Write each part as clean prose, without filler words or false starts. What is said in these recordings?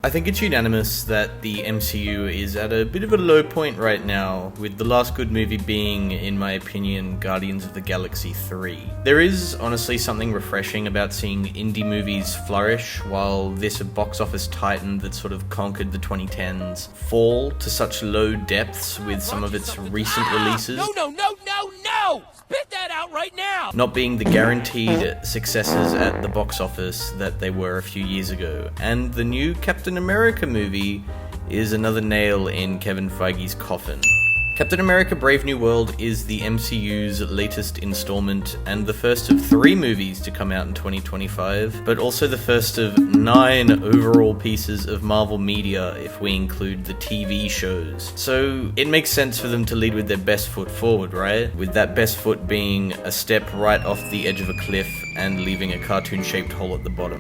I think it's unanimous that the MCU is at a bit of a low point right now, with the last good movie being, in my opinion, Guardians of the Galaxy 3. There is honestly something refreshing about seeing indie movies flourish, while this box office titan that sort of conquered the 2010s fall to such low depths with some of its recent releases. No! Spit that out right now! Not being the guaranteed successes at the box office that they were a few years ago. And the new Captain America movie is another nail in Kevin Feige's coffin. Captain America Brave New World is the MCU's latest installment and the first of 3 movies to come out in 2025, but also the first of 9 overall pieces of Marvel media if we include the TV shows. So it makes sense for them to lead with their best foot forward, right? With that best foot being a step right off the edge of a cliff and leaving a cartoon-shaped hole at the bottom.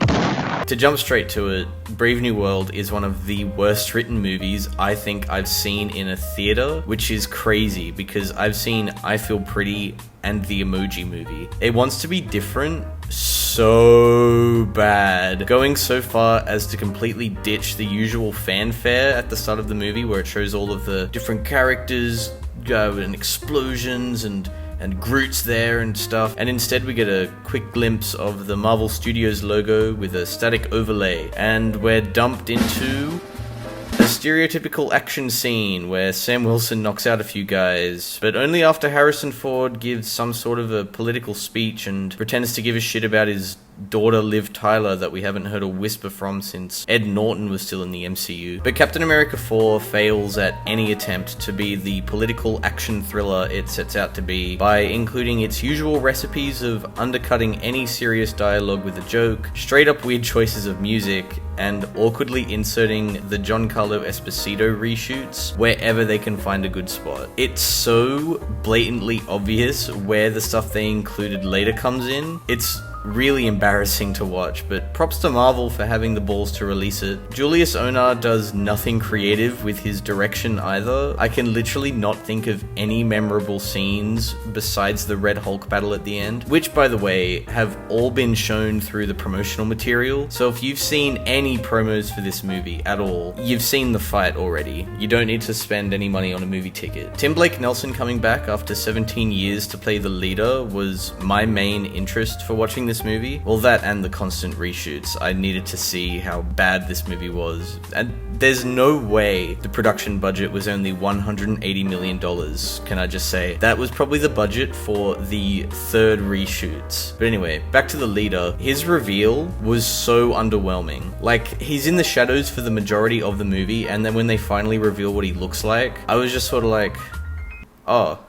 To jump straight to it, Brave New World is one of the worst written movies I think I've seen in a theater, which is crazy because I've seen I Feel Pretty and the Emoji Movie. It wants to be different so bad, going so far as to completely ditch the usual fanfare at the start of the movie where it shows all of the different characters and explosions and Groot's there and stuff, and instead we get a quick glimpse of the Marvel Studios logo with a static overlay, and we're dumped into a stereotypical action scene where Sam Wilson knocks out a few guys, but only after Harrison Ford gives some sort of a political speech and pretends to give a shit about his daughter Liv Tyler that we haven't heard a whisper from since Ed Norton was still in the MCU. But Captain America 4 fails at any attempt to be the political action thriller it sets out to be by including its usual recipes of undercutting any serious dialogue with a joke, straight up weird choices of music, and awkwardly inserting the Giancarlo Esposito reshoots wherever they can find a good spot. It's so blatantly obvious where the stuff they included later comes in. It's really embarrassing to watch, but props to Marvel for having the balls to release it. Julius Onah does nothing creative with his direction either. I can literally not think of any memorable scenes besides the Red Hulk battle at the end, which, by the way, have all been shown through the promotional material. So if you've seen any promos for this movie at all, you've seen the fight already. You don't need to spend any money on a movie ticket. Tim Blake Nelson coming back after 17 years to play the leader was my main interest for watching this movie. Well, that and the constant reshoots. I needed to see how bad this movie was. And there's no way the production budget was only $180 million, can I just say. That was probably the budget for the 3rd reshoots. But anyway, back to the leader. His reveal was so underwhelming. Like, he's in the shadows for the majority of the movie, and then when they finally reveal what he looks like, I was just sort of like, oh,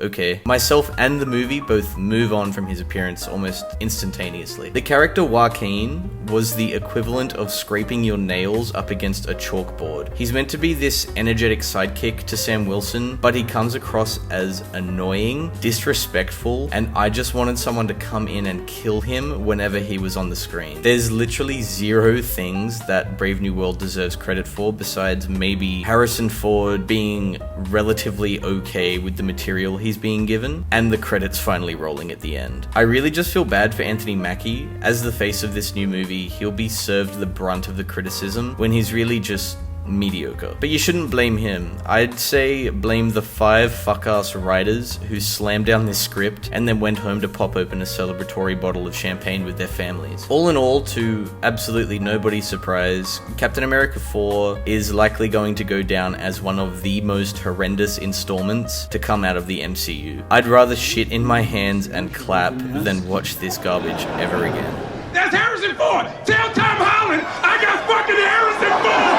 okay. Myself and the movie both move on from his appearance almost instantaneously. The character Joaquin was the equivalent of scraping your nails up against a chalkboard. He's meant to be this energetic sidekick to Sam Wilson, but he comes across as annoying, disrespectful, and I just wanted someone to come in and kill him whenever he was on the screen. There's literally 0 things that Brave New World deserves credit for besides maybe Harrison Ford being relatively okay with the material he's being given, and the credits finally rolling at the end. I really just feel bad for Anthony Mackie. As the face of this new movie, he'll be served the brunt of the criticism when he's really just mediocre. But you shouldn't blame him. I'd say blame the 5 fuck-ass writers who slammed down this script and then went home to pop open a celebratory bottle of champagne with their families. All in all, to absolutely nobody's surprise, Captain America 4 is likely going to go down as one of the most horrendous installments to come out of the MCU. I'd rather shit in my hands and clap than watch this garbage ever again. That's Harrison Ford! Tell Tom Holland I got fucking Harrison Ford!